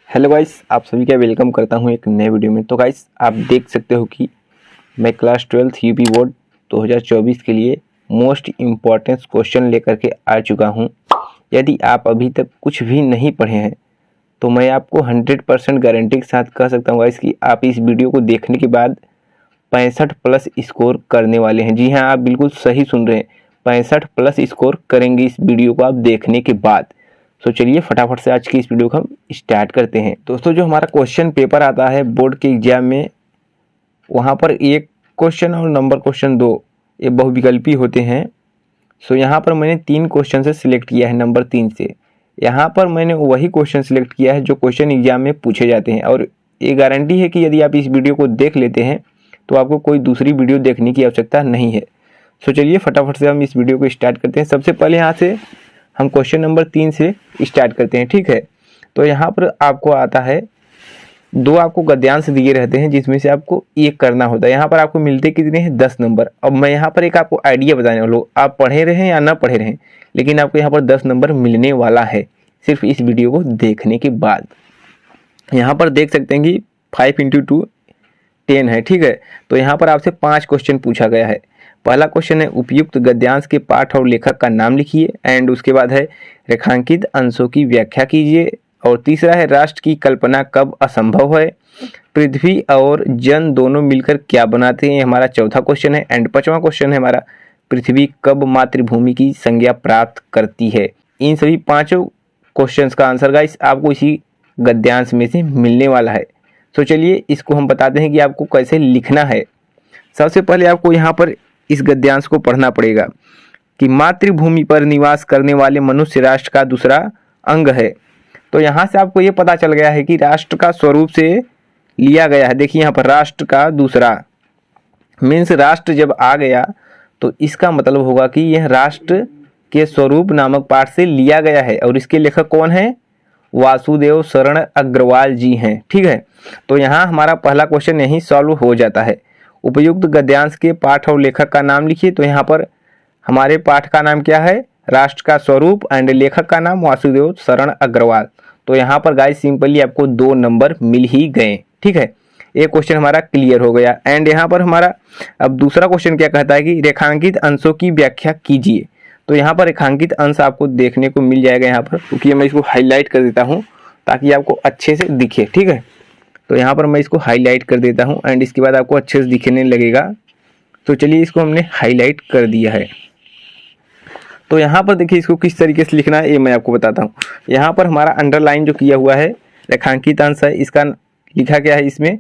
Hello guys, आप सभी का वेलकम करता हूं एक नए वीडियो में। तो गाइस, आप देख सकते हो कि मैं क्लास 12th यूपी बोर्ड 2024 के लिए मोस्ट इम्पॉर्टेंट क्वेश्चन लेकर के आ चुका हूं। यदि आप अभी तक कुछ भी नहीं पढ़े हैं तो मैं आपको 100% गारंटी के साथ कह सकता हूं गाइस कि आप इस वीडियो को देखने के बाद 65 प्लस स्कोर करने वाले हैं। जी हाँ, आप बिल्कुल सही सुन रहे हैं, 65 प्लस स्कोर करेंगे इस वीडियो को आप देखने के बाद। तो चलिए फटाफट से आज की इस वीडियो को हम स्टार्ट करते हैं। दोस्तों, जो हमारा क्वेश्चन पेपर आता है बोर्ड के एग्जाम में, वहाँ पर एक क्वेश्चन और नंबर क्वेश्चन 2 ये बहुविकल्पी होते हैं। सो यहाँ पर मैंने 3 क्वेश्चन से सिलेक्ट किया है नंबर 3 से। यहाँ पर मैंने वही क्वेश्चन सिलेक्ट किया है जो क्वेश्चन एग्जाम में पूछे जाते हैं, और ये गारंटी है कि यदि आप इस वीडियो को देख लेते हैं तो आपको कोई दूसरी वीडियो देखने की आवश्यकता नहीं है। सो चलिए फटाफट से हम इस वीडियो को स्टार्ट करते हैं। सबसे पहले यहाँ से हम क्वेश्चन नंबर 3 से स्टार्ट करते हैं, ठीक है। तो यहाँ पर आपको आता है 2 आपको गद्यांश दिए रहते हैं जिसमें से आपको एक करना होता है। यहाँ पर आपको मिलते कितने हैं? 10 नंबर। अब मैं यहाँ पर एक आपको आइडिया बताने वाला हूँ, आप पढ़े रहें या ना पढ़े रहें, लेकिन आपको यहाँ पर 10 नंबर मिलने वाला है सिर्फ इस वीडियो को देखने के बाद। यहाँ पर देख सकते हैं कि 5 × 2 10 है, ठीक है। तो यहाँ पर आपसे 5 क्वेश्चन पूछा गया है। पहला क्वेश्चन है उपयुक्त गद्यांश के पाठ और लेखक का नाम लिखिए, एंड उसके बाद है रेखांकित अंशों की व्याख्या कीजिए, और तीसरा है राष्ट्र की कल्पना कब असंभव है, पृथ्वी और जन दोनों मिलकर क्या बनाते हैं, हमारा चौथा क्वेश्चन है। एंड 5वां क्वेश्चन है हमारा पृथ्वी कब मातृभूमि की संज्ञा प्राप्त करती है। इन सभी 5 क्वेश्चंस का आंसर गाइस आपको इसी गद्यांश में से मिलने वाला है। तो चलिए इसको हम बताते हैं कि आपको कैसे लिखना है। सबसे पहले आपको यहाँ पर इस गद्यांश को पढ़ना पड़ेगा कि मातृभूमि पर निवास करने वाले मनुष्य राष्ट्र का दूसरा अंग है। तो यहाँ से आपको ये पता चल गया है कि राष्ट्र का स्वरूप से लिया गया है। देखिए यहाँ पर राष्ट्र का दूसरा मीन्स राष्ट्र जब आ गया तो इसका मतलब होगा कि यह राष्ट्र के स्वरूप नामक पाठ से लिया गया है, और इसके लेखक कौन है? वासुदेव शरण अग्रवाल जी हैं, ठीक है। तो यहाँ हमारा पहला क्वेश्चन यही सॉल्व हो जाता है। उपयुक्त गद्यांश के पाठ और लेखक का नाम लिखिए। तो यहाँ पर हमारे पाठ का नाम क्या है? राष्ट्र का स्वरूप, एंड लेखक का नाम वासुदेव शरण अग्रवाल। तो यहाँ पर गाइस सिंपली आपको 2 नंबर मिल ही गए, ठीक है। एक क्वेश्चन हमारा क्लियर हो गया। एंड यहाँ पर हमारा अब दूसरा क्वेश्चन क्या कहता है कि रेखांकित अंशों की व्याख्या कीजिए। तो यहाँ पर रेखांकित अंश आपको देखने को मिल जाएगा यहाँ पर, क्योंकि मैं इसको हाईलाइट कर देता हूँ ताकि आपको अच्छे से दिखे, ठीक है। तो यहाँ पर मैं इसको हाईलाइट कर देता हूँ, एंड इसके बाद आपको अच्छे से दिखने लगेगा। तो चलिए इसको हमने हाईलाइट कर दिया है। तो यहाँ पर देखिए इसको किस तरीके से लिखना है ये मैं आपको बताता हूँ। यहाँ पर हमारा अंडरलाइन जो किया हुआ है रेखांकित अंश है, इसका लिखा क्या है? इसमें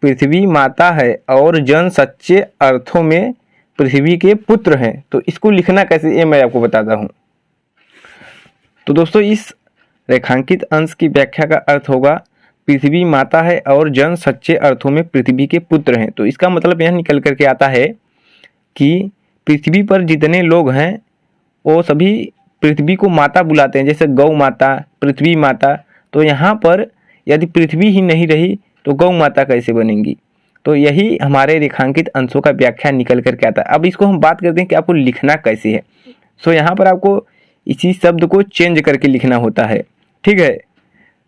पृथ्वी माता है और जन सच्चे अर्थों में पृथ्वी के पुत्र हैं। तो इसको लिखना कैसे ये मैं आपको बताता हूँ। तो दोस्तों, इस रेखांकित अंश की व्याख्या का अर्थ होगा पृथ्वी माता है और जन सच्चे अर्थों में पृथ्वी के पुत्र हैं। तो इसका मतलब यह निकल करके आता है कि पृथ्वी पर जितने लोग हैं वो सभी पृथ्वी को माता बुलाते हैं, जैसे गौ माता, पृथ्वी माता। तो यहाँ पर यदि पृथ्वी ही नहीं रही तो गौ माता कैसे बनेंगी? तो यही हमारे रेखांकित अंशों का व्याख्या निकल करके आता है। अब इसको हम बात करते हैं कि आपको लिखना कैसे है। सो यहाँ पर आपको इसी शब्द को चेंज करके लिखना होता है, ठीक है।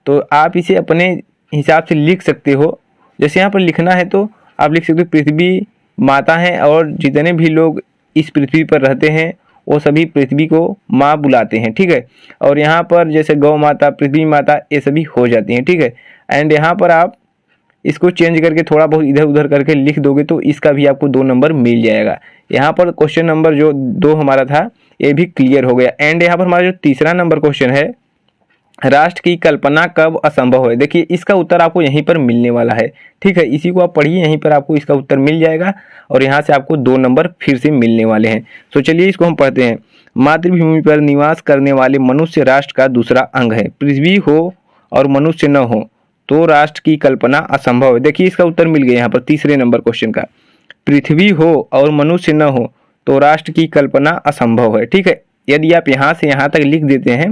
तो आप इसे अपने हिसाब से लिख सकते हो। जैसे यहाँ पर लिखना है तो आप लिख सकते हो पृथ्वी माता है और जितने भी लोग इस पृथ्वी पर रहते हैं वो सभी पृथ्वी को माँ बुलाते हैं, ठीक है। और यहाँ पर जैसे गौ माता, पृथ्वी माता, ये सभी हो जाती हैं, ठीक है। एंड यहाँ पर आप इसको चेंज करके थोड़ा बहुत इधर उधर करके लिख दोगे तो इसका भी आपको 2 नंबर मिल जाएगा। यहाँ पर क्वेश्चन नंबर जो 2 हमारा था ये भी क्लियर हो गया। एंड यहाँ पर हमारा जो तीसरा नंबर क्वेश्चन है राष्ट्र की कल्पना कब असंभव है, देखिए इसका उत्तर आपको यहीं पर मिलने वाला है, ठीक है। इसी को आप पढ़िए, यहीं पर आपको इसका उत्तर मिल जाएगा और यहाँ से आपको 2 नंबर फिर से मिलने वाले हैं। तो चलिए इसको हम पढ़ते हैं। मातृभूमि पर निवास करने वाले मनुष्य राष्ट्र का दूसरा अंग है। पृथ्वी हो और मनुष्य न हो तो राष्ट्र की कल्पना असंभव है। देखिए इसका उत्तर मिल गया यहाँ पर तीसरे नंबर क्वेश्चन का। पृथ्वी हो और मनुष्य न हो तो राष्ट्र की कल्पना असंभव है, ठीक है। यदि आप यहाँ से यहाँ तक लिख देते हैं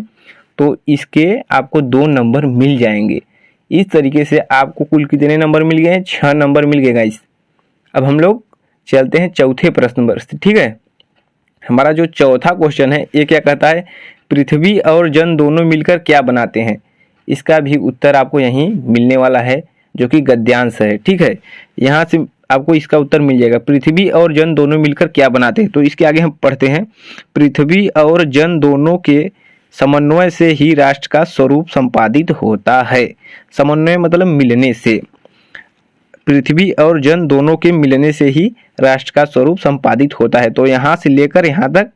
तो इसके आपको 2 नंबर मिल जाएंगे। इस तरीके से आपको कुल कितने नंबर मिल गए हैं? 6 नंबर मिल गए गाइस। अब हम लोग चलते हैं चौथे प्रश्न पर, ठीक है। हमारा जो चौथा क्वेश्चन है ये क्या कहता है? पृथ्वी और जन दोनों मिलकर क्या बनाते हैं। इसका भी उत्तर आपको यहीं मिलने वाला है, जो कि गद्यांश है। ठीक है, यहाँ से आपको इसका उत्तर मिल जाएगा। पृथ्वी और जन दोनों मिलकर क्या बनाते हैं, तो इसके आगे हम पढ़ते हैं। पृथ्वी और जन दोनों के समन्वय से ही राष्ट्र का स्वरूप संपादित होता है। समन्वय मतलब मिलने से, पृथ्वी और जन दोनों के मिलने से ही राष्ट्र का स्वरूप संपादित होता है। तो यहाँ से लेकर यहाँ तक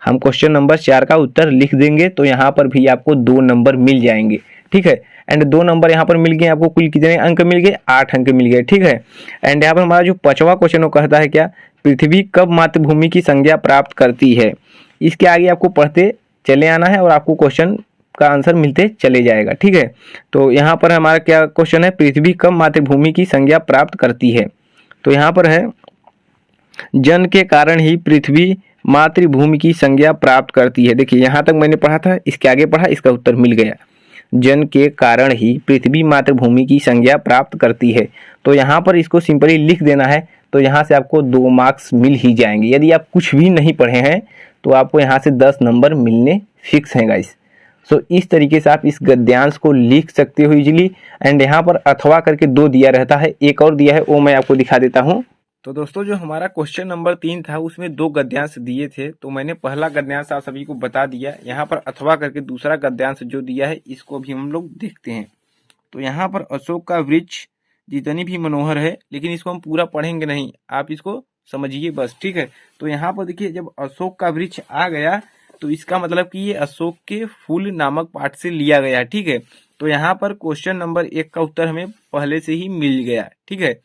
हम क्वेश्चन नंबर 4 का उत्तर लिख देंगे, तो यहाँ पर भी आपको 2 नंबर मिल जाएंगे। ठीक है, एंड 2 नंबर यहाँ पर मिल गए। आपको कुल कितने अंक मिल गए, 8 अंक मिल गए। ठीक है, एंड यहाँ पर हमारा जो 5वां क्वेश्चन वो कहता है क्या, पृथ्वी कब मातृभूमि की संज्ञा प्राप्त करती है। इसके आगे आपको पढ़ते चले आना है और आपको क्वेश्चन का आंसर मिलते चले जाएगा। ठीक है, तो यहाँ पर हमारा क्या क्वेश्चन है, पृथ्वी कब मातृभूमि की संज्ञा प्राप्त करती है। तो यहाँ पर है, जन के कारण ही पृथ्वी मातृभूमि की संज्ञा प्राप्त करती है। देखिए यहाँ तक मैंने पढ़ा था, इसके आगे पढ़ा, इसका उत्तर मिल गया। जन के कारण ही पृथ्वी मातृभूमि की संज्ञा प्राप्त करती है। तो यहाँ पर इसको सिंपली लिख देना है, तो यहाँ से आपको 2 मार्क्स मिल ही जाएंगे। यदि आप कुछ भी नहीं पढ़े हैं तो आपको यहाँ से 10 नंबर मिलने फिक्स हैं गाइस। सो इस तरीके से आप इस गद्यांश को लिख सकते हो इजीली। एंड यहाँ पर अथवा करके 2 दिया रहता है, एक और दिया है, वो मैं आपको दिखा देता हूँ। तो दोस्तों जो हमारा क्वेश्चन नंबर 3 था उसमें 2 गद्यांश दिए थे, तो मैंने पहला गद्यांश आप सभी को बता दिया। यहाँ पर अथवा करके दूसरा गद्यांश जो दिया है इसको भी हम लोग देखते हैं। तो यहाँ पर अशोक का वृक्ष जितनी भी मनोहर है, लेकिन इसको हम पूरा पढ़ेंगे नहीं, आप इसको समझिए बस। ठीक है, तो यहाँ पर देखिए, जब अशोक का वृक्ष आ गया तो इसका मतलब कि ये अशोक के फूल नामक पाठ से लिया गया। ठीक है, तो यहाँ पर क्वेश्चन नंबर 1 का उत्तर हमें पहले से ही मिल गया। ठीक है,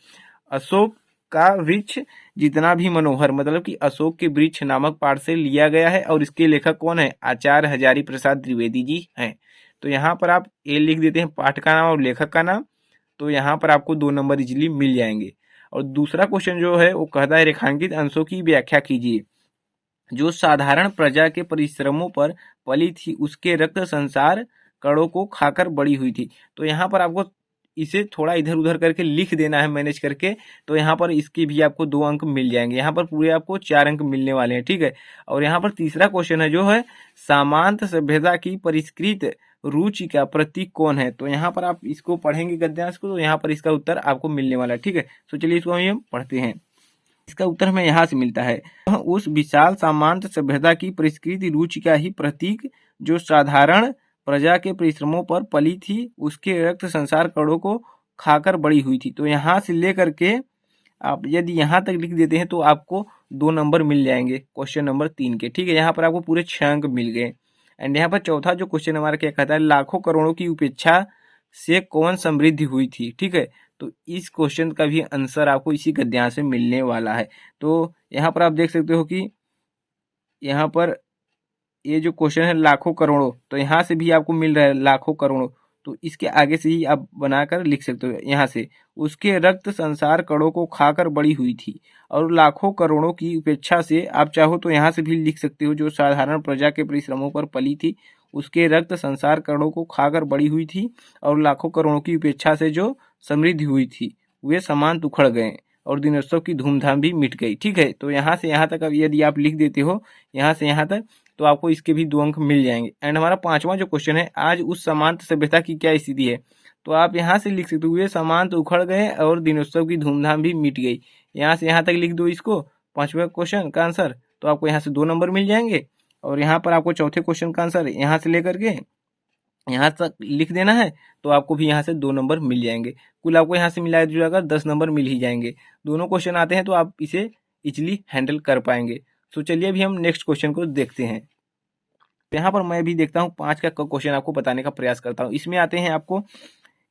अशोक का वृक्ष जितना भी मनोहर मतलब कि अशोक के वृक्ष नामक पाठ से लिया गया है, और इसके लेखक कौन है, आचार्य हजारी प्रसाद द्विवेदी जी हैं। तो यहाँ पर आप ए लिख देते हैं, पाठ का नाम और लेखक का नाम, तो यहाँ पर आपको 2 नंबर इजीली मिल जाएंगे। और दूसरा क्वेश्चन जो है वो कहता है, रेखांकित अंशों की व्याख्या कीजिए। जो साधारण प्रजा के परिश्रमों पर पली थी, उसके रक्त संसार कणों को खाकर बड़ी हुई थी। तो यहाँ पर आपको इसे थोड़ा इधर उधर करके लिख देना है मैनेज करके, तो यहाँ पर इसके भी आपको 2 अंक मिल जाएंगे। यहाँ पर पूरे आपको 4 अंक मिलने वाले हैं। ठीक है, और यहाँ पर तीसरा क्वेश्चन है जो है, सामांत सभ्यता की परिष्कृत रुचि का प्रतीक कौन है। तो यहाँ पर आप इसको पढ़ेंगे गद्यांश को, तो यहाँ पर इसका उत्तर आपको मिलने वाला है। ठीक है, तो चलिए इसको हम पढ़ते हैं। इसका उत्तर हमें यहाँ से मिलता है, उस विशाल सामांत सभ्यता की परिष्कृत रुचि का ही प्रतीक जो साधारण प्रजा के परिश्रमों पर पली थी, उसके रक्त संसार कणों को खाकर बड़ी हुई थी। तो यहाँ से लेकर के आप यदि यहाँ तक लिख देते हैं तो आपको 2 नंबर मिल जाएंगे क्वेश्चन नंबर 3 के। ठीक है, यहाँ पर आपको पूरे 6 अंक मिल गए। एंड यहाँ पर चौथा जो क्वेश्चन हमारा क्या कहता है, लाखों करोड़ों की उपेक्षा से कौन समृद्धि हुई थी। ठीक है, तो इस क्वेश्चन का भी आंसर आपको इसी गद्यांश में मिलने वाला है। तो यहाँ पर आप देख सकते हो कि यहाँ पर ये जो क्वेश्चन है लाखों करोड़ों, तो यहाँ से भी आपको मिल रहा है लाखों करोड़ों, तो इसके आगे से ही आप बनाकर लिख सकते हो। यहाँ से उसके रक्त संसार कणों को खाकर बड़ी हुई थी, और लाखों करोड़ों की उपेक्षा से आप चाहो तो यहाँ से भी लिख सकते हो, जो साधारण प्रजा के परिश्रमों पर पली थी, उसके रक्त संसार कणों को खाकर बड़ी हुई थी, और लाखों करोड़ों की उपेक्षा से जो समृद्धि हुई थी, वे समान उखड़ गए और दिनोत्सव की धूमधाम भी मिट गई। ठीक है, तो यहाँ से यहाँ तक अब यदि आप लिख देते हो यहाँ से यहाँ तक, तो आपको इसके भी 2 अंक मिल जाएंगे। एंड हमारा 5वां जो क्वेश्चन है, आज उस सामांत सभ्यता की क्या स्थिति है। तो आप यहाँ से लिख सकते हो, वे सामांत उखड़ गए और दिनोत्सव की धूमधाम भी मिट गई। यहाँ से यहाँ तक लिख दो इसको, 5वें क्वेश्चन का आंसर, तो आपको यहाँ से 2 नंबर मिल जाएंगे। और यहाँ पर आपको चौथे क्वेश्चन का आंसर यहाँ से लेकर के यहाँ तक लिख देना है, तो आपको भी यहाँ से 2 नंबर मिल जाएंगे। कुल आपको यहाँ से मिलाया जुलाकर 10 नंबर मिल ही जाएंगे। दोनों क्वेश्चन आते हैं तो आप इसे इजीली हैंडल कर पाएंगे। तो चलिए अभी हम नेक्स्ट क्वेश्चन को देखते हैं। यहाँ पर मैं भी देखता हूँ 5 का क्वेश्चन आपको बताने का प्रयास करता हूँ। इसमें आते हैं, आपको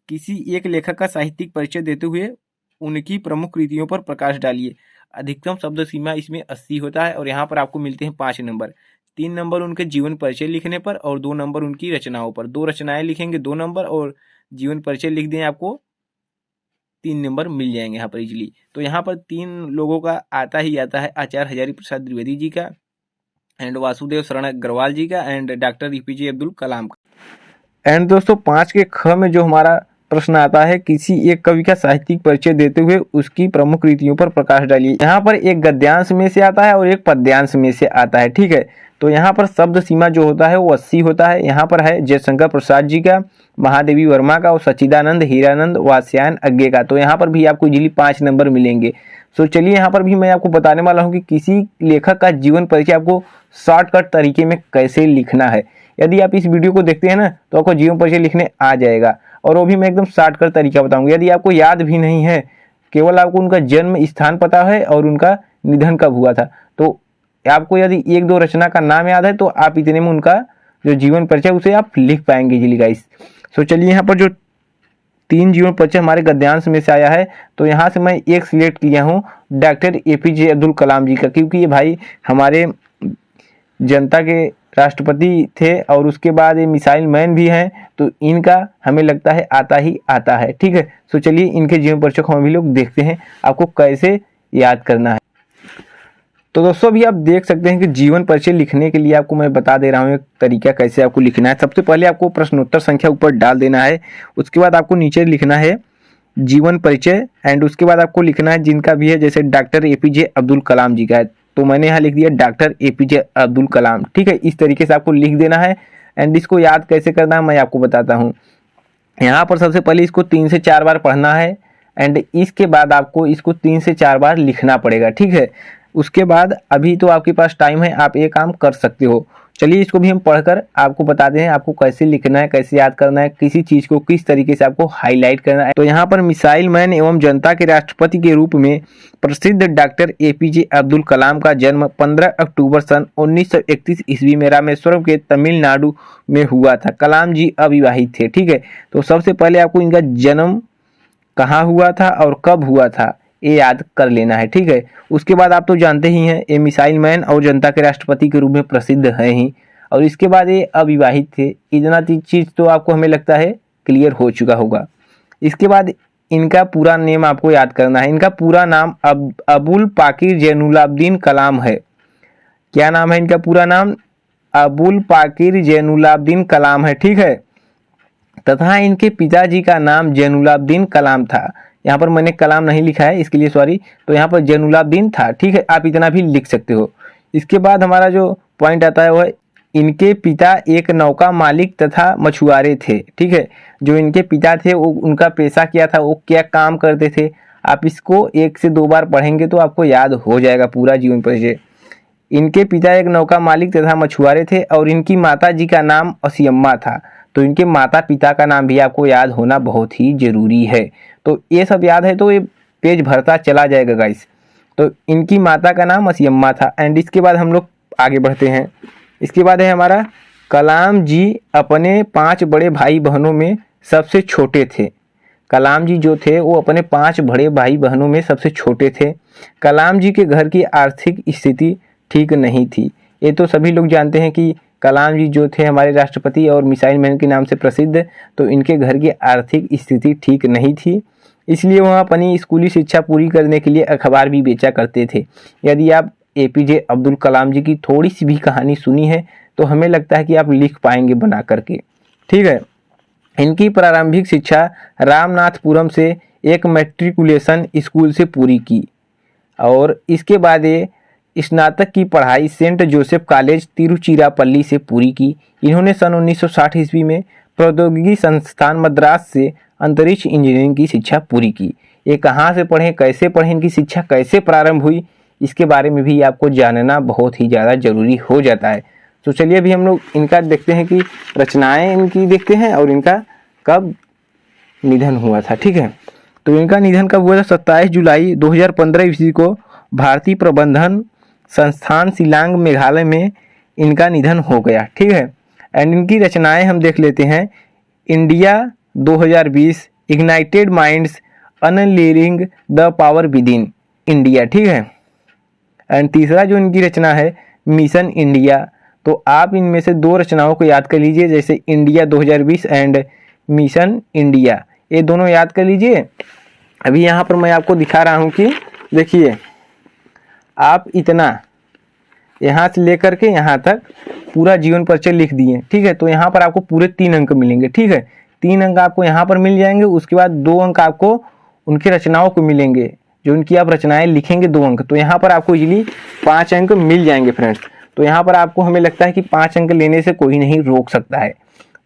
किसी एक लेखक का साहित्यिक परिचय देते हुए उनकी प्रमुख कृतियों पर प्रकाश डालिए। अधिकतम शब्द सीमा इसमें 80 होता है, और यहाँ पर आपको मिलते हैं 5 नंबर। 3 नंबर उनके जीवन परिचय लिखने पर, और 2 नंबर उनकी रचनाओं पर। 2 रचनाएं लिखेंगे 2 नंबर, और जीवन परिचय लिख दें आपको 3 नंबर मिल जाएंगे यहाँ पर इजीली। तो यहाँ पर 3 लोगों का आता ही आता है, आचार्य हजारी प्रसाद द्विवेदी जी का, एंड वासुदेव शरण अग्रवाल जी का, and doctor APJ Abdul Kalam का। एंड दोस्तों 5 के ख में जो हमारा प्रश्न आता है, किसी एक कवि का साहित्यिक परिचय देते हुए उसकी प्रमुख कृतियों पर प्रकाश डालिए। यहाँ पर एक गद्यांश में से आता है और एक पद्यांश में से आता है, ठीक है। तो यहाँ पर शब्द सीमा जो होता है वो 80 होता है। यहाँ पर है जयशंकर प्रसाद जी का, महादेवी वर्मा का और सच्चिदानंद हीरानंद वात्स्यायन अज्ञे का। तो यहाँ पर भी आपको इजीली 5 नंबर मिलेंगे। तो चलिए यहाँ पर भी मैं आपको बताने वाला हूँ कि किसी लेखक का जीवन परिचय आपको शॉर्टकट तरीके में कैसे लिखना है। यदि आप इस वीडियो को देखते हैं ना तो आपको जीवन परिचय लिखने आ जाएगा, और वो भी मैं एकदम शॉर्टकट तरीका बताऊंगा। यदि आपको याद भी नहीं है, केवल आपको उनका जन्म स्थान पता है और उनका निधन कब हुआ था, तो आपको यदि 1-2 रचना का नाम याद है तो आप इतने में उनका जो जीवन परिचय उसे आप लिख पाएंगे इजीली गाइस। तो चलिए यहाँ पर जो 3 जीवन परिचय हमारे गद्यांश में से आया है, तो यहाँ से मैं एक सिलेक्ट किया हूँ डॉक्टर APJ अब्दुल कलाम जी का, क्योंकि ये भाई हमारे जनता के राष्ट्रपति थे और उसके बाद ये मिसाइल मैन भी हैं, तो इनका हमें लगता है आता ही आता है, ठीक है। तो चलिए इनके जीवन परिचय को हम भी लोग देखते हैं आपको कैसे याद करना है। तो दोस्तों अभी आप देख सकते हैं कि जीवन परिचय लिखने के लिए आपको मैं बता दे रहा हूँ एक तरीका कैसे आपको लिखना है। सबसे पहले आपको प्रश्नोत्तर संख्या ऊपर डाल देना है, उसके बाद आपको नीचे लिखना है जीवन परिचय, एंड उसके बाद आपको लिखना है जिनका भी है, जैसे डॉक्टर APJ अब्दुल कलाम जी का है तो मैंने यहाँ लिख दिया डॉक्टर APJ अब्दुल कलाम, ठीक है। इस तरीके से आपको लिख देना है। एंड इसको याद कैसे करना है मैं आपको बताता हूँ। यहाँ पर सबसे पहले इसको 3 से 4 बार पढ़ना है, एंड इसके बाद आपको इसको 3 से 4 बार लिखना पड़ेगा, ठीक है। उसके बाद अभी तो आपके पास टाइम है, आप ये काम कर सकते हो। चलिए इसको भी हम पढ़कर आपको बताते हैं आपको कैसे लिखना है, कैसे याद करना है, किसी चीज़ को किस तरीके से आपको हाईलाइट करना है। तो यहाँ पर मिसाइल मैन एवं जनता के राष्ट्रपति के रूप में प्रसिद्ध डॉक्टर APJ अब्दुल कलाम का जन्म 15 अक्टूबर सन 1931 ईस्वी में रामेश्वरम के तमिलनाडु में हुआ था। कलाम जी अविवाहित थे, ठीक है। तो सबसे पहले आपको इनका जन्म कहाँ हुआ था और कब हुआ था ये याद कर लेना है, ठीक है। उसके बाद आप तो जानते ही हैं ये मिसाइल मैन और जनता के राष्ट्रपति के रूप में प्रसिद्ध हैं ही, और इसके बाद ये अविवाहित थे। इतना चीज़ तो आपको हमें लगता है क्लियर हो चुका होगा। इसके बाद इनका पूरा नेम आपको याद करना है। इनका पूरा नाम अबुल पाकिर जैनुलाब्दीन कलाम है। क्या नाम है इनका पूरा नाम? अबुल पाकिर जैनुलाब्दीन कलाम है, ठीक है। तथा इनके पिताजी का नाम जैनुलाब्दीन कलाम था। यहाँ पर मैंने कलाम नहीं लिखा है, इसके लिए सॉरी। तो यहाँ पर जैनुलाब्दीन था, ठीक है। आप इतना भी लिख सकते हो। इसके बाद हमारा जो पॉइंट आता है वह इनके पिता एक नौका मालिक तथा मछुआरे थे, ठीक है। जो इनके पिता थे वो उनका पेशा क्या था, वो क्या काम करते थे, आप इसको 1 से 2 बार पढ़ेंगे तो आपको याद हो जाएगा पूरा जीवन परिचय। इनके पिता एक नौका मालिक तथा मछुआरे थे और इनकी माता जी का नाम असियम्मा था। तो इनके माता पिता का नाम भी आपको याद होना बहुत ही जरूरी है। तो ये सब याद है तो ये पेज भरता चला जाएगा गाइस। तो इनकी माता का नाम असियम्मा था। एंड इसके बाद हम लोग आगे बढ़ते हैं। इसके बाद है हमारा कलाम जी अपने 5 बड़े भाई बहनों में सबसे छोटे थे। कलाम जी जो थे वो अपने 5 बड़े भाई बहनों में सबसे छोटे थे। कलाम जी के घर की आर्थिक स्थिति ठीक नहीं थी। ये तो सभी लोग जानते हैं कि कलाम जी जो थे हमारे राष्ट्रपति और मिसाइल मैन के नाम से प्रसिद्ध, तो इनके घर की आर्थिक स्थिति ठीक नहीं थी, इसलिए वह अपनी स्कूली शिक्षा पूरी करने के लिए अखबार भी बेचा करते थे। यदि आप APJ अब्दुल कलाम जी की थोड़ी सी भी कहानी सुनी है तो हमें लगता है कि आप लिख पाएंगे बना करके, ठीक है। इनकी प्रारंभिक शिक्षा रामनाथपुरम से एक मैट्रिकुलेशन स्कूल से पूरी की और इसके बाद ये स्नातक की पढ़ाई सेंट जोसेफ कॉलेज तिरुचिरापल्ली से पूरी की। इन्होंने सन 1960 ईस्वी में प्रौद्योगिकी संस्थान मद्रास से अंतरिक्ष इंजीनियरिंग की शिक्षा पूरी की। ये कहाँ से पढ़े, कैसे पढ़े, इनकी शिक्षा कैसे प्रारंभ हुई, इसके बारे में भी आपको जानना बहुत ही ज़्यादा जरूरी हो जाता है। तो चलिए अभी हम लोग इनका देखते हैं कि रचनाएं इनकी देखते हैं और इनका कब निधन हुआ था, ठीक है। तो इनका निधन कब हुआ था? 27 जुलाई 2015 ईस्वी को भारतीय प्रबंधन संस्थान शिलांग मेघालय में इनका निधन हो गया, ठीक है। एंड इनकी रचनाएं हम देख लेते हैं। India 2020, ignited minds, unleashing the power within India, ठीक है। एंड तीसरा जो इनकी रचना है मिशन इंडिया। तो आप इनमें से 2 रचनाओं को याद कर लीजिए, जैसे इंडिया 2020 एंड मिशन इंडिया, ये दोनों याद कर लीजिए। अभी यहाँ पर मैं आपको दिखा रहा हूँ कि देखिए आप इतना यहाँ से लेकर के यहाँ तक पूरा जीवन परिचय लिख दिए, ठीक है। तो यहाँ पर आपको पूरे 3 अंक मिलेंगे, ठीक है। 3 अंक आपको यहाँ पर मिल जाएंगे, उसके बाद 2 अंक आपको उनकी रचनाओं को मिलेंगे, जो उनकी आप रचनाएं लिखेंगे 2 अंक, तो यहाँ पर आपको इजीली 5 अंक मिल जाएंगे फ्रेंड्स। तो यहाँ पर आपको हमें लगता है कि 5 अंक लेने से कोई नहीं रोक सकता है।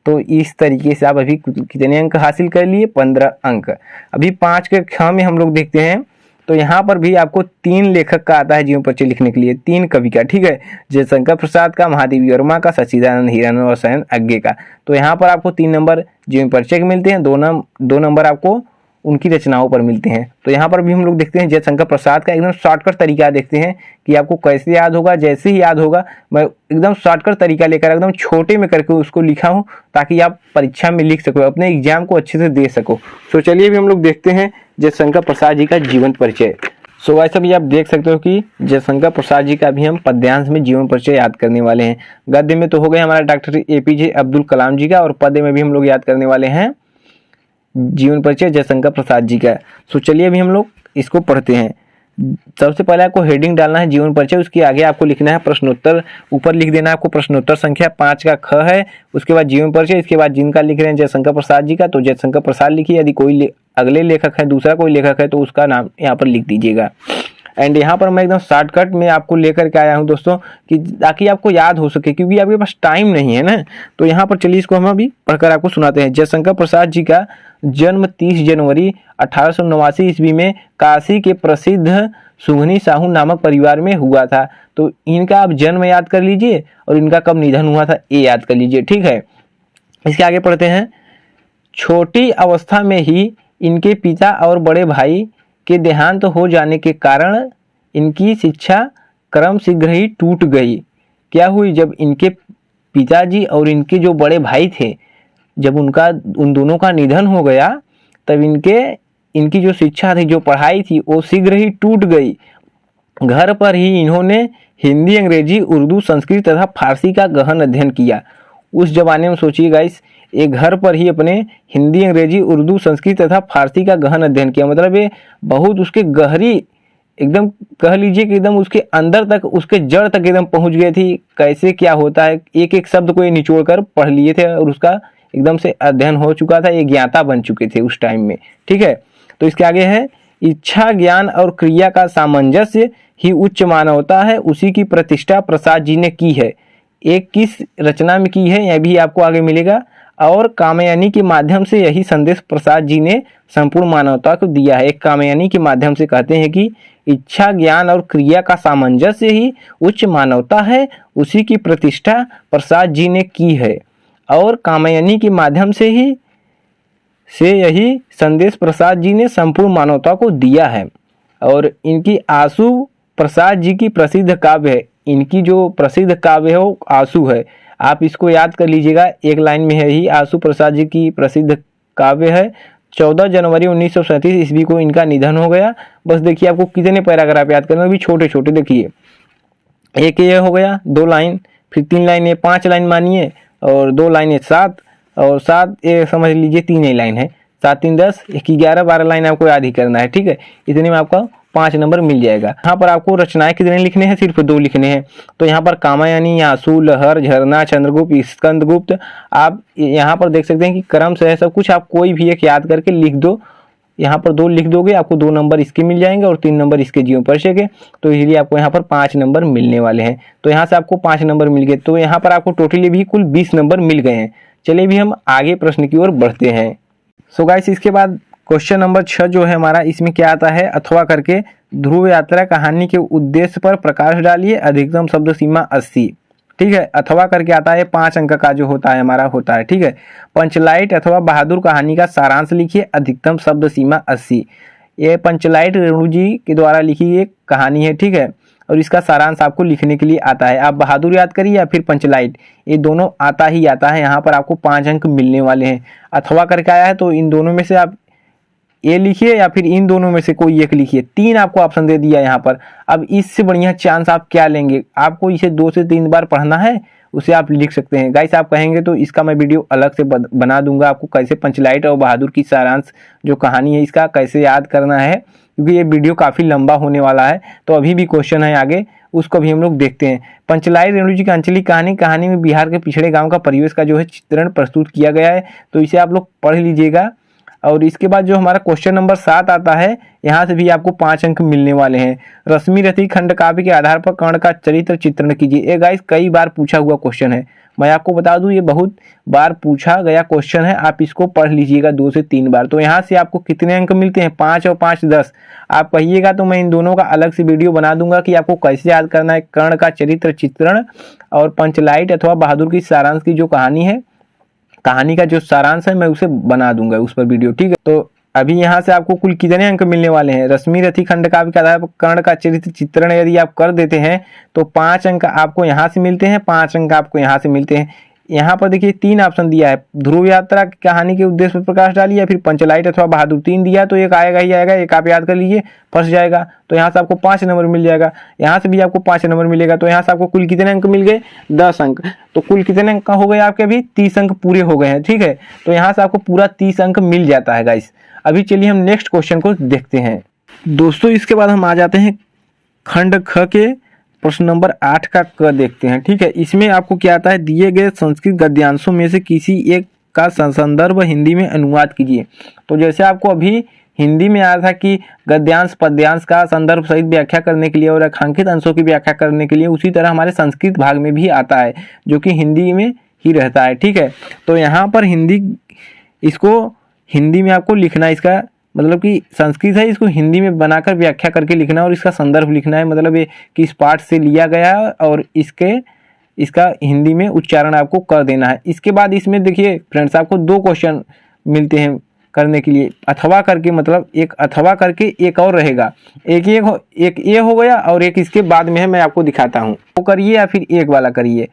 तो इस तरीके से आप अभी कितने अंक हासिल कर लिए, 15 अंक। अभी 5 के ख में हम लोग देखते हैं, तो यहाँ पर भी आपको 3 लेखक का आता है जीवन परिचय लिखने के लिए, 3 कवि का, ठीक है, जयशंकर प्रसाद का, महादेवी वर्मा का, सच्चिदानंद हिरानंद और शयन अज्ञे का। तो यहाँ पर आपको 3 नंबर जीवन परिचय के मिलते हैं, 2 नंबर आपको उनकी रचनाओं पर मिलते हैं। तो यहाँ पर भी हम लोग देखते हैं जयशंकर प्रसाद का एकदम शॉर्टकट तरीका देखते हैं कि आपको कैसे याद होगा। जैसे ही याद होगा मैं एकदम शॉर्टकट तरीका लेकर एकदम छोटे में करके उसको लिखा हूँ, ताकि आप परीक्षा में लिख सको, अपने एग्जाम को अच्छे से दे सको। तो चलिए भी हम लोग देखते हैं जयशंकर प्रसाद जी का जीवन परिचय। सो भाई साहब, ये आप देख सकते हो कि जयशंकर प्रसाद जी का भी हम पद्यांश में जीवन परिचय याद करने वाले हैं। गद्य में तो हो गए हमारा डॉक्टर APJ अब्दुल कलाम जी का, और पद्य में भी हम लोग याद करने वाले हैं जीवन परिचय जयशंकर प्रसाद जी का। सो चलिए अभी हम लोग इसको पढ़ते हैं। सबसे पहले आपको हेडिंग डालना है जीवन परिचय, उसके आगे आपको लिखना है प्रश्नोत्तर, ऊपर लिख देना है आपको प्रश्नोत्तर संख्या 5 का ख है, उसके बाद जीवन परिचय, इसके बाद जिनका लिख रहे हैं जयशंकर प्रसाद जी का, तो जयशंकर प्रसाद लिखिए। यदि कोई अगले लेखक है, दूसरा कोई लेखक है, तो उसका नाम यहाँ पर लिख दीजिएगा। एंड यहाँ पर मैं एकदम शॉर्टकट में आपको लेकर के आया हूँ दोस्तों, कि ताकि आपको याद हो सके, क्योंकि आपके पास टाइम नहीं है ना। तो यहाँ पर चलिए इसको हम अभी पढ़कर आपको सुनाते हैं। जयशंकर प्रसाद जी का जन्म 30 जनवरी 1889 ईस्वी में काशी के प्रसिद्ध सुघनी साहू नामक परिवार में हुआ था। तो इनका आप जन्म याद कर लीजिए और इनका कब निधन हुआ था ये याद कर लीजिए, ठीक है। इसके आगे पढ़ते हैं। छोटी अवस्था में ही इनके पिता और बड़े भाई के देहांत हो जाने के कारण इनकी शिक्षा क्रम शीघ्र ही टूट गई। क्या हुई, जब इनके पिताजी और इनके जो बड़े भाई थे, जब उन दोनों का निधन हो गया, तब इनकी जो शिक्षा थी, जो पढ़ाई थी, वो शीघ्र ही टूट गई। घर पर ही इन्होंने हिंदी, अंग्रेजी, उर्दू, संस्कृत तथा फारसी का गहन अध्ययन किया। उस जमाने में सोचिए गाइस, एक घर पर ही अपने हिंदी, अंग्रेजी, उर्दू, संस्कृत तथा फारसी का गहन अध्ययन किया। मतलब ये बहुत उसके गहरी, एकदम कह लीजिए कि एकदम उसके अंदर तक, उसके जड़ तक एकदम पहुंच गए थी। कैसे क्या होता है, एक एक शब्द को ये निचोड़ कर पढ़ लिए थे, और उसका एकदम से अध्ययन हो चुका था, ये ज्ञाता बन चुके थे उस टाइम में, ठीक है। तो इसके आगे है, इच्छा, ज्ञान और क्रिया का सामंजस्य ही उच्च मानवता है, उसी की प्रतिष्ठा प्रसाद जी ने की है। एक किस रचना में की है, यह भी आपको आगे मिलेगा। और कामयानी के माध्यम से यही संदेश प्रसाद जी ने संपूर्ण मानवता को दिया है। एक कामयानी के माध्यम से कहते हैं कि इच्छा, ज्ञान और क्रिया का सामंजस्य ही उच्च मानवता है, उसी की प्रतिष्ठा प्रसाद जी ने की है। और कामयानी के माध्यम से यही संदेश प्रसाद जी ने संपूर्ण मानवता को दिया है। और इनकी आंसू प्रसाद जी की प्रसिद्ध काव्य है। इनकी जो प्रसिद्ध काव्य है वो आंसू है। आप इसको याद कर लीजिएगा, एक लाइन में है ही, आंसू प्रसाद जी की प्रसिद्ध काव्य है। 14 जनवरी 1937 ईस्वी को इनका निधन हो गया। बस देखिए आपको कितने पैराग्राफ याद करना, अभी छोटे छोटे देखिए। एक ये हो गया 2 लाइन, फिर 3 लाइन, ये 5 लाइन मानिए, और 2 लाइन ये 7, और 7 ये समझ लीजिए 3 ही लाइन है। 7 3 10, 1 11 12 लाइन आपको याद ही करना है, ठीक है। इतने में आपका 5 नंबर मिल जाएगा। यहाँ पर आपको रचनाएं कितने लिखने हैं, सिर्फ 2 लिखने हैं। तो यहाँ पर कामयानी, आंसू, लहर, झरना, चंद्रगुप्त, स्कंदगुप्त, आप यहाँ पर देख सकते हैं कि क्रम से है सब कुछ। आप कोई भी एक याद करके लिख दो। यहाँ पर 2 लिख दोगे, आपको 2 नंबर इसके मिल जाएंगे और 3 नंबर इसके जीवन परिचय के। तो इसलिए आपको यहाँ पर 5 नंबर मिलने वाले हैं। तो यहाँ से आपको 5 नंबर मिल गए, तो यहाँ पर आपको टोटली भी कुल 20 नंबर मिल गए हैं। चलिए भी हम आगे प्रश्न की ओर बढ़ते हैं। सो गाइस, इसके बाद क्वेश्चन नंबर 6 जो है हमारा, इसमें क्या आता है, अथवा करके ध्रुव यात्रा कहानी के उद्देश्य पर प्रकाश डालिए, अधिकतम शब्द सीमा 80, ठीक है। अथवा करके आता है, 5 अंक का जो होता है हमारा होता है, ठीक है। पंचलाइट अथवा बहादुर कहानी का सारांश लिखिए, अधिकतम शब्द सीमा 80। ये पंचलाइट रेणु जी के द्वारा लिखी एक कहानी है, ठीक है, और इसका सारांश आपको लिखने के लिए आता है। आप बहादुर याद करिए या फिर पंचलाइट, ये दोनों आता ही आता है। यहाँ पर आपको 5 अंक मिलने वाले हैं। अथवा करके आया है, तो इन दोनों में से आप ये लिखिए या फिर इन दोनों में से कोई एक लिखिए। 3 आपको ऑप्शन दे दिया यहाँ पर। अब इससे बढ़िया चांस आप क्या लेंगे, आपको इसे 2 से 3 बार पढ़ना है, उसे आप लिख सकते हैं। गाइस, आप कहेंगे तो इसका मैं वीडियो अलग से बना दूंगा, आपको कैसे पंचलाइट और बहादुर की सारांश जो कहानी है इसका कैसे याद करना है, क्योंकि ये वीडियो काफ़ी लंबा होने वाला है। तो अभी भी क्वेश्चन है आगे, उसको भी हम लोग देखते हैं। पंचलाई रेणु जी की अंचली कहानी, कहानी में बिहार के पिछड़े गांव का परिवेश का जो है चित्रण प्रस्तुत किया गया है, तो इसे आप लोग पढ़ लीजिएगा। और इसके बाद जो हमारा क्वेश्चन नंबर 7 आता है, यहाँ से भी आपको 5 अंक मिलने वाले हैं। रश्मि रथी खंड काव्य के आधार पर कर्ण का चरित्र चित्रण कीजिए। ये गाइस कई बार पूछा हुआ क्वेश्चन है, मैं आपको बता दूं ये बहुत बार पूछा गया क्वेश्चन है, आप इसको पढ़ लीजिएगा 2 से 3 बार। तो यहाँ से आपको कितने अंक मिलते हैं, 5 और 5 10। आप कहिएगा तो मैं इन दोनों का अलग से वीडियो बना दूंगा कि आपको कैसे याद करना है कर्ण का चरित्र चित्रण और पंचलाइट अथवा बहादुर की सारांश की जो कहानी है, कहानी का जो सारांश है मैं उसे बना दूंगा उस पर वीडियो, ठीक है। तो अभी यहाँ से आपको कुल कितने अंक मिलने वाले हैं, रश्मि रथी खंड काव्य के आधार पर कर्ण का चरित्र चित्रण यदि आप कर देते हैं तो 5 अंक आपको यहाँ से मिलते हैं, 5 अंक आपको यहाँ से मिलते हैं। यहाँ पर देखिए 3 ऑप्शन दिया है, ध्रुव यात्रा की कहानी के उद्देश्य पर प्रकाश डालिए या फिर पंचलाइट अथवा बहादुर, 3 दिया तो एक आएगा ही आएगा, एक आप याद कर लीजिए फंस जाएगा। तो यहाँ से आपको 5 नंबर मिल जाएगा, यहाँ से भी आपको 5 नंबर मिलेगा। तो यहाँ से आपको कुल कितने अंक मिल गए, 10 अंक। तो कुल कितने अंक हो गए आपके, अभी 30 अंक पूरे हो गए हैं, ठीक है। तो यहाँ से आपको पूरा 30 अंक मिल जाता है गाइस। अभी चलिए हम नेक्स्ट क्वेश्चन को देखते हैं दोस्तों। इसके बाद हम आ जाते हैं खंड ख के प्रश्न नंबर 8 का क देखते हैं, ठीक है। इसमें आपको क्या आता है, दिए गए संस्कृत गद्यांशों में से किसी एक का संदर्भ हिंदी में अनुवाद कीजिए। तो जैसे आपको अभी हिंदी में आया था कि गद्यांश पद्यांश का संदर्भ सहित व्याख्या करने के लिए और रेखांकित अंशों की व्याख्या करने के लिए, उसी तरह हमारे संस्कृत भाग में भी आता है जो कि हिंदी में ही रहता है, ठीक है। तो यहाँ पर इसको हिंदी में आपको लिखना, इसका मतलब कि संस्कृत है, इसको हिंदी में बनाकर व्याख्या करके लिखना और इसका संदर्भ लिखना है, मतलब ये किस पाठ से लिया गया है और इसका हिंदी में उच्चारण आपको कर देना है। इसके बाद इसमें देखिए फ्रेंड्स आपको 2 क्वेश्चन मिलते हैं करने के लिए, अथवा करके, मतलब एक अथवा करके एक और रहेगा, एक ये हो गया और एक इसके बाद में है, मैं आपको दिखाता हूँ, वो करिए या फिर एक वाला करिए।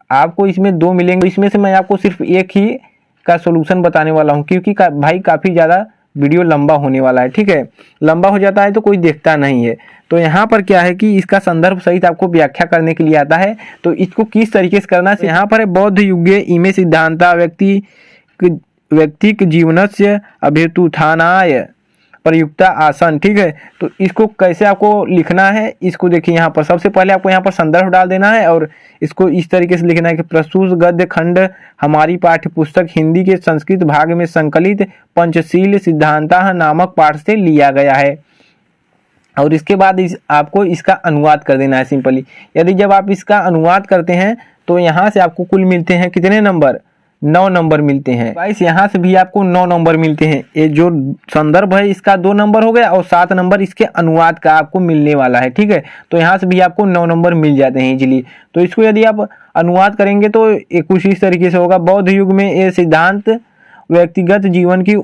आपको इसमें 2 मिलेंगे, इसमें से मैं आपको सिर्फ एक ही का सोल्यूशन बताने वाला हूँ क्योंकि भाई काफ़ी ज़्यादा वीडियो लंबा होने वाला है, ठीक है। लंबा हो जाता है तो कोई देखता नहीं है। तो यहाँ पर क्या है कि इसका संदर्भ सहित आपको व्याख्या करने के लिए आता है, तो इसको किस तरीके से करना है। यहाँ पर है बौद्ध युगे इमे सिद्धांता व्यक्तिक जीवनस्य अभ्युत्थानाय प्रयुक्ता आसन, ठीक है। तो इसको कैसे आपको लिखना है, इसको देखिए यहाँ पर सबसे पहले आपको यहाँ पर संदर्भ डाल देना है और इसको इस तरीके से लिखना है कि प्रस्तुत गद्य खंड हमारी पाठ्य पुस्तक हिंदी के संस्कृत भाग में संकलित पंचशील सिद्धांता नामक पाठ से लिया गया है। और इसके बाद आपको इसका अनुवाद कर देना है सिंपली। यदि जब आप इसका अनुवाद करते हैं तो यहाँ से आपको कुल मिलते हैं कितने नंबर, 9 नंबर मिलते हैं गाइस। यहाँ से भी आपको 9 नंबर मिलते हैं। ये जो संदर्भ है इसका 2 नंबर हो गया और 7 नंबर इसके अनुवाद का आपको मिलने वाला है, ठीक है। तो यहाँ से भी आपको 9 नंबर मिल जाते हैं इजीली। तो इसको यदि आप अनुवाद करेंगे तो कुछ इस तरीके से होगा, बौद्ध युग में ये सिद्धांत व्यक्तिगत जीवन की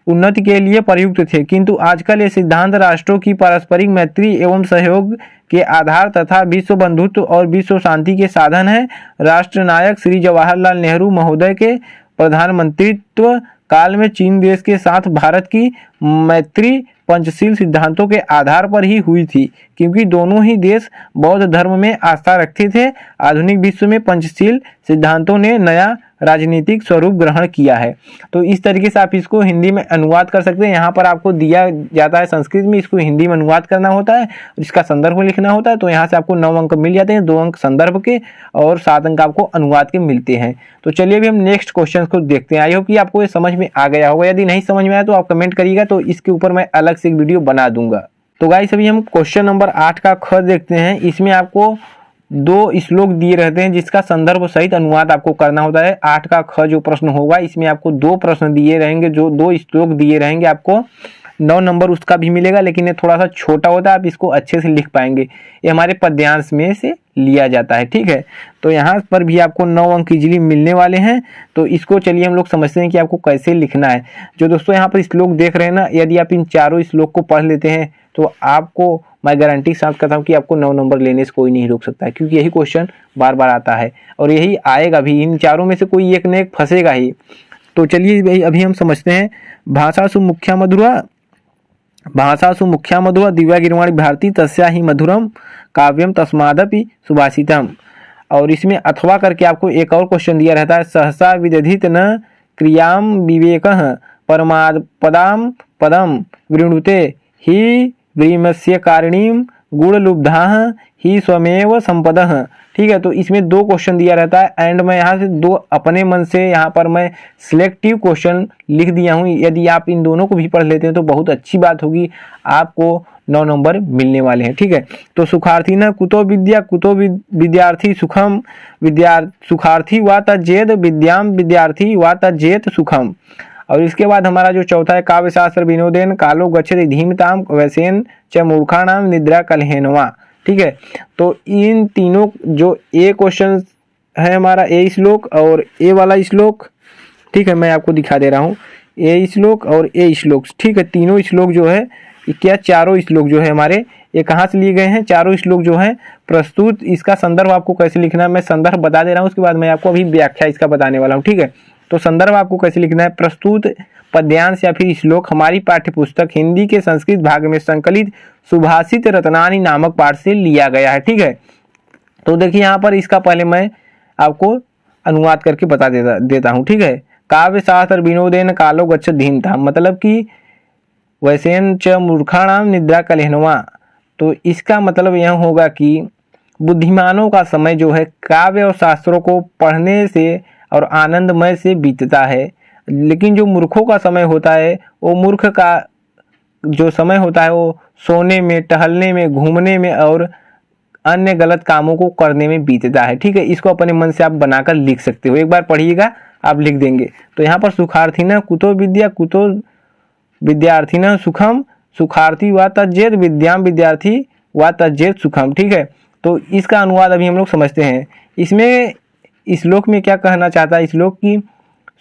उन्नति के लिए प्रयुक्त थे, किंतु आजकल ये सिद्धांत राष्ट्रों की पारस्परिक मैत्री एवं सहयोग के आधार तथा विश्व बंधुत्व और विश्व शांति के साधन है। राष्ट्र नायक श्री जवाहरलाल नेहरू महोदय के प्रधानमंत्रित्व काल में चीन देश के साथ भारत की मैत्री पंचशील सिद्धांतों के आधार पर ही हुई थी, क्योंकि दोनों ही देश बौद्ध धर्म में आस्था रखते थे। आधुनिक विश्व में पंचशील सिद्धांतों ने नया राजनीतिक स्वरूप ग्रहण किया है। तो इस तरीके से आप इसको हिंदी में अनुवाद कर सकते हैं। यहाँ पर आपको दिया जाता है संस्कृत में, इसको हिंदी में अनुवाद करना होता है, इसका संदर्भ लिखना होता है। तो यहाँ से आपको 9 अंक मिल जाते हैं, 2 अंक संदर्भ के और 7 अंक आपको अनुवाद के मिलते हैं। तो चलिए अभी हम नेक्स्ट क्वेश्चन को देखते हैं। आई होप कि आपको ये समझ में आ गया होगा। यदि नहीं समझ में आया तो आप कमेंट करिएगा, तो इसके ऊपर मैं अलग से एक वीडियो बना दूंगा। तो गाइस अभी हम क्वेश्चन नंबर 8 का ख देखते हैं। इसमें आपको 2 श्लोक दिए रहते हैं जिसका संदर्भ सहित अनुवाद आपको करना होता है। 8 का ख जो प्रश्न होगा इसमें आपको 2 प्रश्न दिए रहेंगे, जो 2 श्लोक दिए रहेंगे। आपको 9 नंबर उसका भी मिलेगा, लेकिन ये थोड़ा सा छोटा होता है, आप इसको अच्छे से लिख पाएंगे। ये हमारे पद्यांश में से लिया जाता है, ठीक है। तो यहाँ पर भी आपको 9 अंक इजीली मिलने वाले हैं। तो इसको चलिए हम लोग समझते हैं कि आपको कैसे लिखना है। जो दोस्तों यहाँ पर श्लोक देख रहे हैं ना, यदि आप इन चारों श्लोक को पढ़ लेते हैं तो आपको मैं गारंटी के साथ कहता हूँ कि आपको 9 नंबर लेने से कोई नहीं रोक सकता है, क्योंकि यही क्वेश्चन बार बार आता है और यही आएगा भी। इन चारों में से कोई एक न एक फंसेगा ही। तो चलिए भाई अभी हम समझते हैं। भाषासु मुख्या मधुरा दिव्या गिरवाणी भारती तस्या ही मधुरम काव्यम तस्मादपि सुभाषितम। और इसमें अथवा करके आपको एक और क्वेश्चन दिया रहता है। सहसा विदधित न क्रियाम विवेकः परमाद पदाम पदम वृणुते ही व्रीमस्य कारिणीम गुण लुब्धाः ही स्वमेव संपदः। ठीक है, तो इसमें 2 क्वेश्चन दिया रहता है एंड मैं यहाँ से 2 अपने मन से यहाँ पर मैं सिलेक्टिव क्वेश्चन लिख दिया हूँ। यदि आप इन दोनों को भी पढ़ लेते हैं तो बहुत अच्छी बात होगी, आपको 9 नंबर मिलने वाले हैं। ठीक है, तो सुखार्थी न कुतो विद्या कुतो विद्यार्थी सुखम सुखार्थी वा तज्जेत विद्याम विद्यार्थी वा तज्जेत सुखम। और इसके बाद हमारा जो चौथा है काव्य शास्त्र विनोदेन कालो गच्छति धीमताम वैसेन च मूर्खाणाम निद्रा कलहेनवा। ठीक है, तो इन तीनों जो ए क्वेश्चन है हमारा ए श्लोक और ए वाला श्लोक, ठीक है, मैं आपको दिखा दे रहा हूँ ए श्लोक और ए श्लोक। ठीक है, तीनों श्लोक जो है क्या चारों श्लोक जो है हमारे ये कहाँ से लिए गए हैं, चारों श्लोक जो है प्रस्तुत। इसका संदर्भ आपको कैसे लिखना है मैं संदर्भ बता दे रहा हूँ, उसके बाद मैं आपको अभी व्याख्या इसका बताने वाला हूँ। ठीक है, तो संदर्भ आपको कैसे लिखना है, प्रस्तुत पद्यांश या फिर श्लोक हमारी पाठ्यपुस्तक हिंदी के संस्कृत भाग में संकलित सुभाषित रत्नानी नामक पाठ से लिया गया है। ठीक है, तो देखिए यहाँ पर इसका पहले मैं आपको अनुवाद करके बता देता हूँ। ठीक है, काव्य शास्त्र विनोदेन कालो गच्छति धीमताम, मतलब कि वैसेन च मूर्खाणाम निद्रा कलहेनवा। तो इसका मतलब यह होगा कि बुद्धिमानों का समय जो है काव्य और शास्त्रों को पढ़ने से और आनंदमय से बीतता है, लेकिन जो मूर्खों का समय होता है वो मूर्ख का जो समय होता है वो सोने में, टहलने में, घूमने में और अन्य गलत कामों को करने में बीतता है। ठीक है, इसको अपने मन से आप बनाकर लिख सकते हो, एक बार पढ़िएगा आप लिख देंगे। तो यहाँ पर सुखार्थी न कुतो विद्या कुतो विद्यार्थी न सुखम सुखार्थी व तज्जेत विद्याम विद्यार्थी व तज्जेत सुखम। ठीक है, तो इसका अनुवाद अभी हम लोग समझते हैं। इसमें श्लोक में क्या कहना चाहता है श्लोक की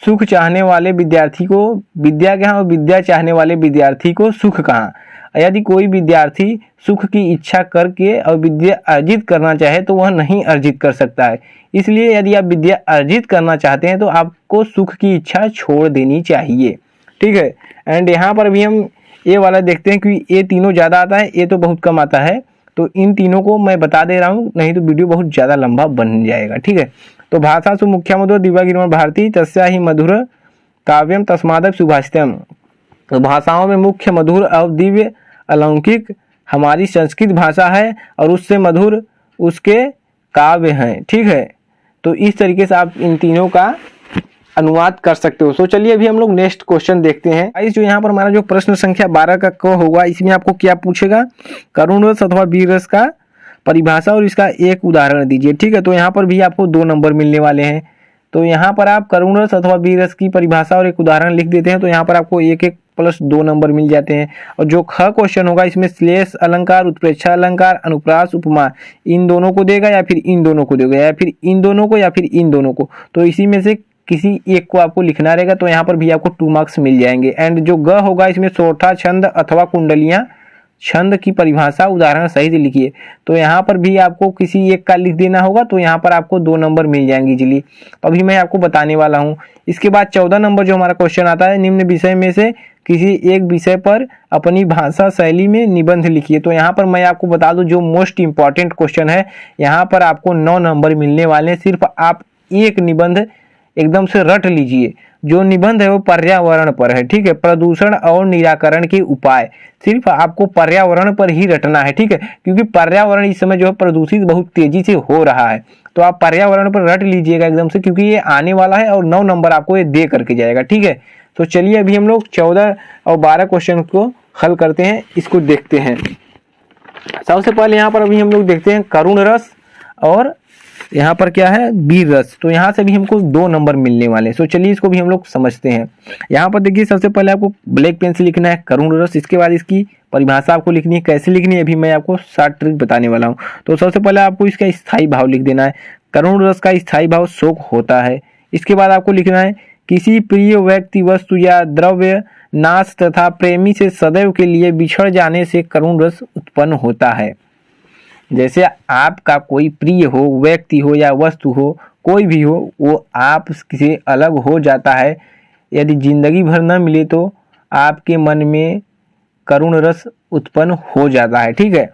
सुख चाहने वाले विद्यार्थी को विद्या कहाँ और विद्या चाहने वाले विद्यार्थी को सुख कहाँ। यदि कोई विद्यार्थी सुख की इच्छा करके और विद्या अर्जित करना चाहे तो वह नहीं अर्जित कर सकता है। इसलिए यदि आप विद्या अर्जित करना चाहते हैं तो आपको सुख की इच्छा छोड़ देनी चाहिए। ठीक है, एंड यहाँ पर भी हम ए वाला देखते हैं कि ए तीनों ज़्यादा आता है, ए तो बहुत कम आता है। तो इन तीनों को मैं बता दे रहा हूँ, नहीं तो वीडियो बहुत ज़्यादा लंबा बन जाएगा। ठीक है, तो भाषा सु मुख्य मधुर दिव्या गिरिवन भारती तस्या ही मधुर काव्यम तस्मादक सुभाषितम। तो भाषाओं में मुख्य मधुर और दिव्य अलौकिक हमारी संस्कृत भाषा है और उससे मधुर उसके काव्य हैं। ठीक है, तो इस तरीके से आप इन तीनों का अनुवाद कर सकते हो। सो चलिए अभी हम लोग नेक्स्ट क्वेश्चन देखते हैं। गाइस जो यहाँ पर हमारा जो प्रश्न संख्या 12 का क होगा, इसमें आपको क्या पूछेगा, करुण रस अथवा वीर रस का परिभाषा और इसका एक उदाहरण दीजिए। ठीक है, तो यहाँ पर भी आपको 2 नंबर मिलने वाले हैं। तो यहाँ पर आप करुण रस अथवा वीर रस की परिभाषा और एक उदाहरण लिख देते हैं तो यहाँ पर आपको 1-1 प्लस 2 नंबर मिल जाते हैं। और जो ख क्वेश्चन होगा इसमें श्लेष अलंकार, उत्प्रेक्षा अलंकार, अनुप्रास, उपमा इन दोनों को देगा या फिर इन दोनों को देगा या फिर इन दोनों को या फिर इन दोनों को, तो इसी में से किसी एक को आपको लिखना रहेगा। तो यहाँ पर भी आपको 2 मार्क्स मिल जाएंगे। एंड जो ग होगा इसमें सोठा छंद अथवा कुंडलियाँ छंद की परिभाषा उदाहरण सही से लिखिए। तो यहाँ पर भी आपको किसी एक का लिख देना होगा, तो यहाँ पर आपको 2 नंबर मिल जाएंगे इजीली। अभी मैं आपको बताने वाला हूँ। इसके बाद 14 नंबर जो हमारा क्वेश्चन आता है, निम्न विषय में से किसी एक विषय पर अपनी भाषा शैली में निबंध लिखिए। तो यहाँ पर मैं आपको बता दूं जो मोस्ट इम्पॉर्टेंट क्वेश्चन है, यहाँ पर आपको 9 नंबर मिलने वाले हैं। सिर्फ आप एक निबंध एकदम से रट लीजिए। जो निबंध है वो पर्यावरण पर है। ठीक है, प्रदूषण और निराकरण के उपाय, सिर्फ आपको पर्यावरण पर ही रटना है। ठीक है, क्योंकि पर्यावरण इस समय जो है प्रदूषित बहुत तेजी से हो रहा है, तो आप पर्यावरण पर रट लीजिएगा एकदम से, क्योंकि ये आने वाला है और 9 नंबर आपको ये दे करके जाएगा। ठीक है, तो चलिए अभी हम लोग 14 और 12 क्वेश्चन को हल करते हैं, इसको देखते हैं। सबसे पहले यहाँ पर अभी हम लोग देखते हैं करुण रस और यहाँ पर क्या है वीर रस। तो यहाँ से भी हमको 2 नंबर मिलने वाले हैं। सो चलिए इसको भी हम लोग समझते हैं। यहाँ पर देखिए सबसे पहले आपको ब्लैक पेन से लिखना है करुण रस। इसके बाद इसकी परिभाषा आपको लिखनी है। कैसे लिखनी है अभी मैं आपको शॉर्ट ट्रिक बताने वाला हूँ। तो सबसे पहले आपको इसका स्थायी भाव लिख देना है। करुण रस का स्थायी भाव शोक होता है। इसके बाद आपको लिखना है किसी प्रिय व्यक्ति, वस्तु या द्रव्य नाश तथा प्रेमी से सदैव के लिए बिछड़ जाने से करुण रस उत्पन्न होता है। जैसे आपका कोई प्रिय हो, व्यक्ति हो या वस्तु हो, कोई भी हो, वो आपसे अलग हो जाता है, यदि जिंदगी भर न मिले तो आपके मन में करुण रस उत्पन्न हो जाता है। ठीक है,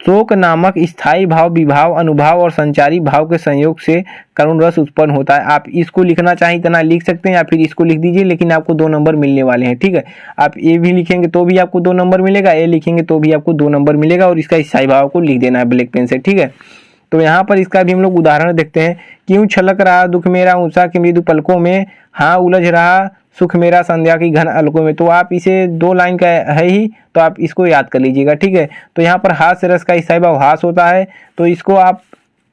शोक नामक स्थायी भाव, विभाव, अनुभाव और संचारी भाव के संयोग से करुण रस उत्पन्न होता है। आप इसको लिखना चाहें इतना लिख सकते हैं या फिर इसको लिख दीजिए, लेकिन आपको 2 नंबर मिलने वाले हैं। ठीक है, आप ए भी लिखेंगे तो भी आपको 2 नंबर मिलेगा, ए लिखेंगे तो भी आपको 2 नंबर मिलेगा, और इसका स्थायी भाव को लिख देना है ब्लैक पेन से। ठीक है, तो यहाँ पर इसका भी हम लोग उदाहरण देखते हैं। क्यों छलक रहा दुख मेरा ऊषा की मृदु पलकों में, हाँ उलझ रहा सुख मेरा संध्या की घन अलकों में। तो आप इसे 2 लाइन का है ही, तो आप इसको याद कर लीजिएगा। ठीक है, तो यहाँ पर हास्य रस का स्थायी भाव हास होता है, तो इसको आप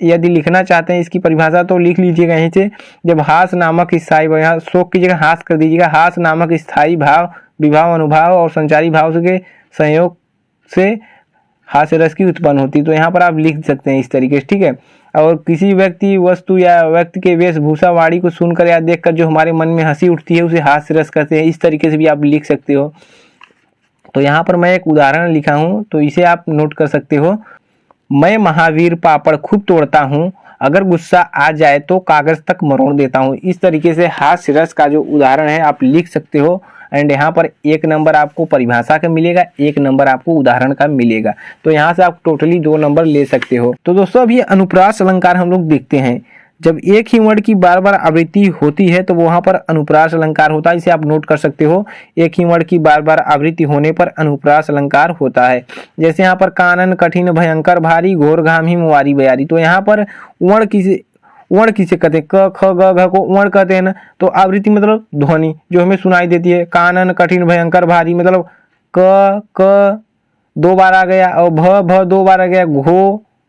यदि लिखना चाहते हैं इसकी परिभाषा तो लिख लीजिएगा यहीं से। जब हास नामक स्थायी भाव, यहाँ शोक की जगह हास कर दीजिएगा, हास नामक स्थायी भाव, विभाव, अनुभाव और संचारी भाव के संयोग से हास्य रस की उत्पन्न होती है। तो यहाँ पर आप लिख सकते हैं इस तरीके से। ठीक है, और किसी व्यक्ति, वस्तु या व्यक्ति के वेशभूषा, वाणी को सुनकर या देखकर जो हमारे मन में हंसी उठती है उसे हास्य रस कहते हैं। इस तरीके से भी आप लिख सकते हो। तो यहाँ पर मैं एक उदाहरण लिखा हूँ, तो इसे आप नोट कर सकते हो। मैं महावीर पापड़ खूब तोड़ता हूँ, अगर गुस्सा आ जाए तो कागज तक मरोड़ देता हूँ। इस तरीके से हास्य रस का जो उदाहरण है आप लिख सकते हो। एंड यहाँ पर 1 नंबर आपको परिभाषा का मिलेगा, 1 नंबर आपको उदाहरण का मिलेगा। तो यहाँ से आप टोटली 2 नंबर ले सकते हो। तो दोस्तों अभी अनुप्रास अलंकार हम लोग देखते हैं। जब एक ही वर्ण की बार बार आवृत्ति होती है तो वहां पर अनुप्रास अलंकार होता है। इसे आप नोट कर सकते हो, एक ही वर्ण की बार बार आवृत्ति होने पर अनुप्रास अलंकार होता है। जैसे यहाँ पर कानन कठिन भयंकर भारी घोर घाम हिम वारी बयारी। तो यहाँ पर वर्ण किसे कहते हैं? क ख ग घ को वर्ण कहते हैं ना। तो आवृत्ति मतलब ध्वनि जो हमें सुनाई देती है। कानन कठिन भयंकर भारी मतलब क 2 बार आ गया, और भ 2 बार आ गया,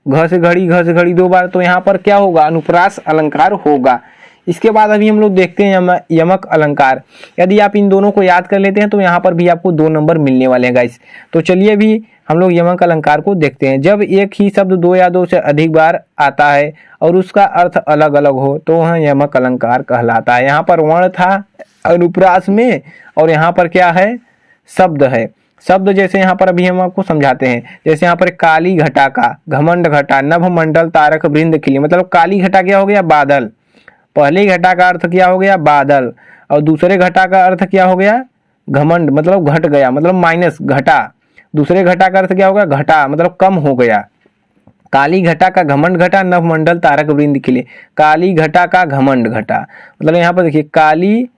घ से घड़ी 2 बार। तो यहाँ पर क्या होगा? अनुप्रास अलंकार होगा। इसके बाद अभी हम लोग देखते हैं यमक अलंकार। यदि आप इन दोनों को याद कर लेते हैं तो यहाँ पर भी आपको 2 नंबर मिलने वाले हैं गाइस। तो चलिए अभी हम लोग यमक अलंकार को देखते हैं। जब एक ही शब्द 2 या 2 से अधिक बार आता है और उसका अर्थ अलग अलग हो तो वह यमक अलंकार कहलाता है। यहाँ पर वर्ण था अनुप्रास में, और यहाँ पर क्या है? शब्द है। शब्द जैसे यहाँ पर अभी हम आपको समझाते हैं। जैसे यहाँ पर काली घटा का, घमंड घटा, नभ मंडल तारक वृंद खिले। मतलब काली घटा क्या हो गया? बादल। पहले घटा का अर्थ क्या हो गया? बादल। और दूसरे घटा का अर्थ क्या हो गया? घमंड, मतलब घट गया, मतलब माइनस घटा। दूसरे घटा का अर्थ क्या हो गया? घटा, मतलब कम हो गया। काली घटा का घमंड घटा, नभ मंडल तारक वृंद खिले। काली घटा का घमंड घटा, मतलब यहाँ पर देखिए काली,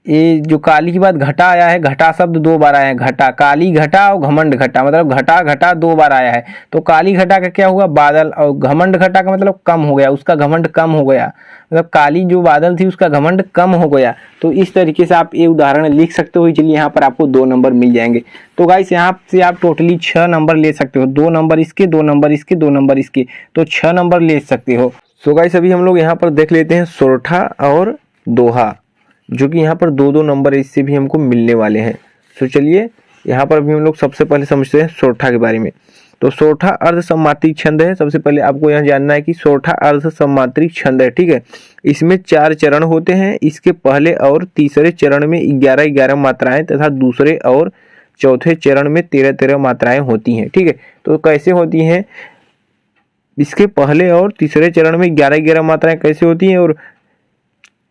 ये जो काली के बाद घटा आया है, घटा शब्द 2 बार आया है। घटा, काली घटा और घमंड घटा, मतलब घटा 2 बार आया है। तो काली घटा का क्या हुआ? बादल। और घमंड घटा का मतलब कम हो गया, उसका घमंड कम हो गया। मतलब काली जो बादल थी उसका घमंड कम हो गया। तो इस तरीके से आप ये उदाहरण लिख सकते हो। चलिए यहाँ पर आपको 2 नंबर मिल जाएंगे। तो गाइस यहाँ से आप टोटली 6 नंबर ले सकते हो। 2 नंबर इसके, 2 नंबर इसके, 2 नंबर इसके, तो 6 नंबर ले सकते हो। सो गाइस अभी हम लोग यहाँ पर देख लेते हैं सोरठा और दोहा, जो कि यहाँ पर 2-2 नंबर इससे भी हमको मिलने वाले हैं। तो चलिए यहाँ पर अभी हम लोग सबसे पहले समझते हैं सोरठा के बारे में। तो सोरठा अर्ध सम्मात्रिक छंद है। सबसे पहले आपको यहाँ जानना है कि सोरठा अर्ध सम्मात्रिक छंद है। ठीक है, इसमें 4 चरण होते हैं। इसके पहले और तीसरे चरण में 11-11 मात्राएं तथा दूसरे और चौथे चरण में 13-13 मात्राएं होती हैं। ठीक है, तो कैसे होती हैं? इसके पहले और तीसरे चरण में 11-11 मात्राएं कैसे होती हैं, और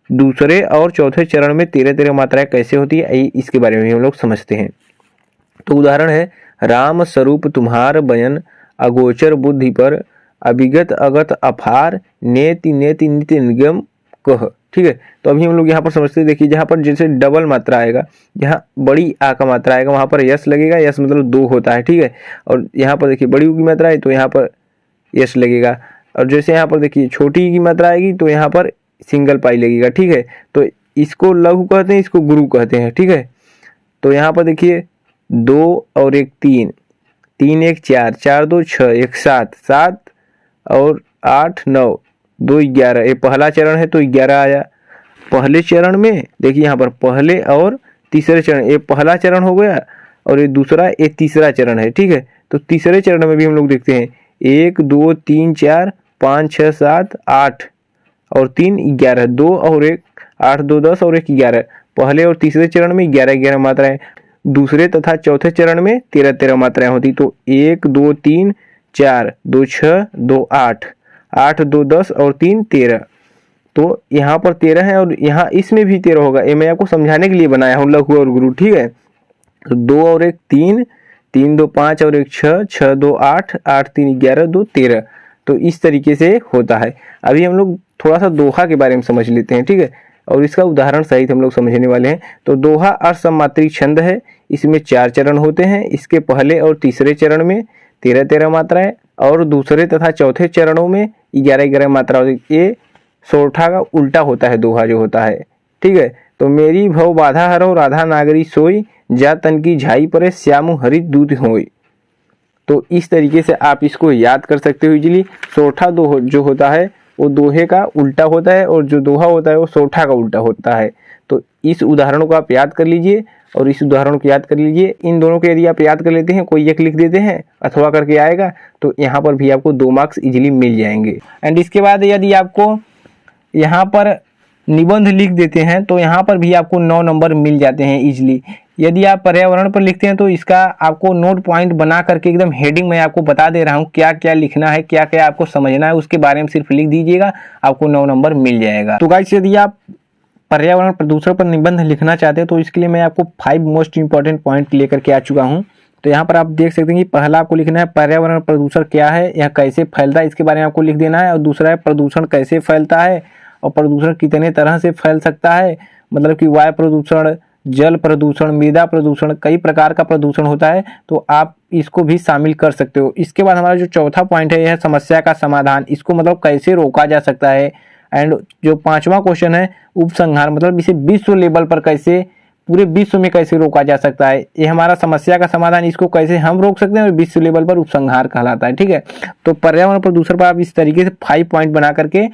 दूसरे और चौथे चरण में 13-13 मात्राएं कैसे होती है, इसके बारे में हम लोग समझते हैं। तो उदाहरण है, राम स्वरूप तुम्हार बयन, अगोचर बुद्धि पर, अभिगत अगत अफार, नेति नेति नित्य निगम कह। ठीक है, तो अभी हम लोग यहाँ पर समझते हैं। देखिए जहाँ पर जैसे डबल मात्रा आएगा, जहाँ बड़ी आ का मात्रा आएगा वहाँ पर यस लगेगा। यस मतलब 2 होता है। ठीक है, और यहाँ पर देखिए बड़ी की मात्रा है तो यहाँ पर यस लगेगा। और जैसे यहाँ पर देखिए छोटी की मात्रा आएगी तो यहाँ पर सिंगल पाई लगेगा। ठीक है, तो इसको लघु कहते हैं, इसको गुरु कहते हैं। ठीक है, तो यहाँ पर देखिए 2 और 1 3, 3 1 4, 4 2 6, 1 7, 7 और 8 9, 2 11। ये पहला चरण है तो 11 आया। पहले चरण में देखिए यहाँ पर पहले और तीसरे चरण, ये पहला चरण हो गया और ये दूसरा, ये तीसरा चरण है। ठीक है, तो तीसरे चरण में भी हम लोग देखते हैं 1 2 3 4 5 6 7 8 और 3 11, 2 और 1 8 2 10 और 1 11। पहले और तीसरे चरण में 11-11 मात्राएं, दूसरे तथा चौथे चरण में 13-13 मात्राएं होती। तो 1 2 3 4 2 6 2 8 8 2 10 और 3 13। तो यहाँ पर 13 है और यहाँ इसमें भी 13 होगा। ये मैं आपको समझाने के लिए बनाया हूँ, लघु और गुरु। ठीक है, तो 2 और 1 3, 3 2 5 और 1 6, 6 2 8, 8 3 11, 2 13। तो इस तरीके से होता है। अभी हम लोग थोड़ा सा दोहा के बारे में समझ लेते हैं, ठीक है, और इसका उदाहरण सहित हम लोग समझने वाले हैं। तो दोहा असमात्रिक छंद है, इसमें 4 चरण होते हैं। इसके पहले और तीसरे चरण में 13-13 मात्राएं और दूसरे तथा चौथे चरणों में 11-11 मात्रा होती है। ये सोरठा का उल्टा होता है दोहा जो होता है, ठीक है। तो मेरी भव बाधा हरो राधा नागरी सोई, जा तन की झाई परे श्यामु हरित दूत होई। तो इस तरीके से आप इसको याद कर सकते हो इजीली। सोरठा जो होता है वो दोहे का उल्टा होता है और जो दोहा होता है वो सोरठा का उल्टा होता है। तो इस उदाहरण को आप याद कर लीजिए और इस उदाहरण को याद कर लीजिए। इन दोनों को यदि आप याद कर लेते हैं, कोई एक लिख देते हैं अथवा करके आएगा, तो यहाँ पर भी आपको 2 मार्क्स इजीली मिल जाएंगे। एंड इसके बाद यदि आपको यहाँ पर निबंध लिख देते हैं तो यहाँ पर भी आपको 9 नंबर मिल जाते हैं इजीली। यदि आप पर्यावरण पर लिखते हैं तो इसका आपको नोट पॉइंट बना करके एकदम हेडिंग में आपको बता दे रहा हूँ क्या क्या लिखना है, क्या क्या आपको समझना है, उसके बारे में सिर्फ लिख दीजिएगा, आपको 9 नंबर मिल जाएगा। तो गाइस यदि आप पर्यावरण प्रदूषण पर निबंध लिखना चाहते हैं तो इसके लिए मैं आपको 5 मोस्ट इंपॉर्टेंट पॉइंट लेकर के आ चुका हूँ। तो यहाँ पर आप देख सकते हैं कि पहला आपको लिखना है पर्यावरण प्रदूषण क्या है, यह कैसे फैलता है, इसके बारे में आपको लिख देना है। और दूसरा है प्रदूषण कैसे फैलता है और प्रदूषण कितने तरह से फैल सकता है, मतलब कि वायु प्रदूषण, जल प्रदूषण, मृदा प्रदूषण, कई प्रकार का प्रदूषण होता है, तो आप इसको भी शामिल कर सकते हो। इसके बाद हमारा जो चौथा पॉइंट है यह समस्या का समाधान, इसको मतलब कैसे रोका जा सकता है। एंड जो 5वां क्वेश्चन है उपसंहार, मतलब इसे विश्व लेवल पर कैसे, पूरे विश्व में कैसे रोका जा सकता है। ये हमारा समस्या का समाधान, इसको कैसे हम रोक सकते हैं, और विश्व लेवल पर उपसंहार कहलाता है, ठीक है। तो पर्यावरण प्रदूषण पर आप इस तरीके से 5 पॉइंट बना करके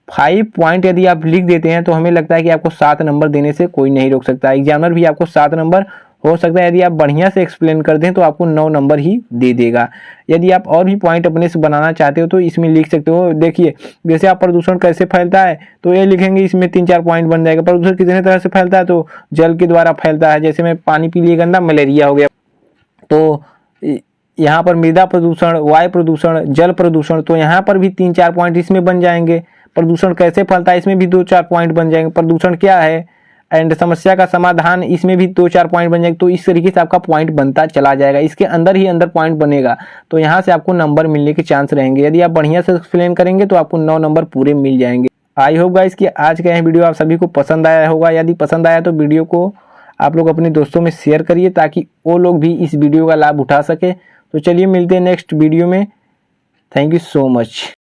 5 पॉइंट यदि आप लिख देते हैं तो हमें लगता है कि आपको 7 नंबर देने से कोई नहीं रोक सकता। एग्जामिनर भी आपको 7 नंबर हो सकता है, यदि आप बढ़िया से एक्सप्लेन कर दें तो आपको 9 नंबर ही दे देगा। यदि आप और भी पॉइंट अपने से बनाना चाहते हो तो इसमें लिख सकते हो। देखिए जैसे आप प्रदूषण कैसे फैलता है तो ये लिखेंगे, इसमें 3-4 पॉइंट बन जाएगा। प्रदूषण कितने तरह से फैलता है तो जल के द्वारा फैलता है, जैसे मैं पानी पी लिए गंदा, मलेरिया हो गया। तो यहाँ पर मृदा प्रदूषण, वायु प्रदूषण, जल प्रदूषण, तो यहाँ पर भी 3-4 पॉइंट इसमें बन जाएंगे। प्रदूषण कैसे फैलता है इसमें भी 2-4 पॉइंट बन जाएंगे। प्रदूषण क्या है एंड समस्या का समाधान, इसमें भी 2-4 पॉइंट बन जाएंगे। तो इस तरीके से आपका पॉइंट बनता चला जाएगा, इसके अंदर ही अंदर पॉइंट बनेगा, तो यहाँ से आपको नंबर मिलने के चांस रहेंगे। यदि आप बढ़िया से एक्सप्लेन करेंगे तो आपको 9 नंबर पूरे मिल जाएंगे। आई होप गाइस कि आज का यह वीडियो आप सभी को पसंद आया होगा। यदि पसंद आया तो वीडियो को आप लोग अपने दोस्तों में शेयर करिए ताकि वो लोग भी इस वीडियो का लाभ उठा सके। तो चलिए मिलते हैं नेक्स्ट वीडियो में। Thank you so much.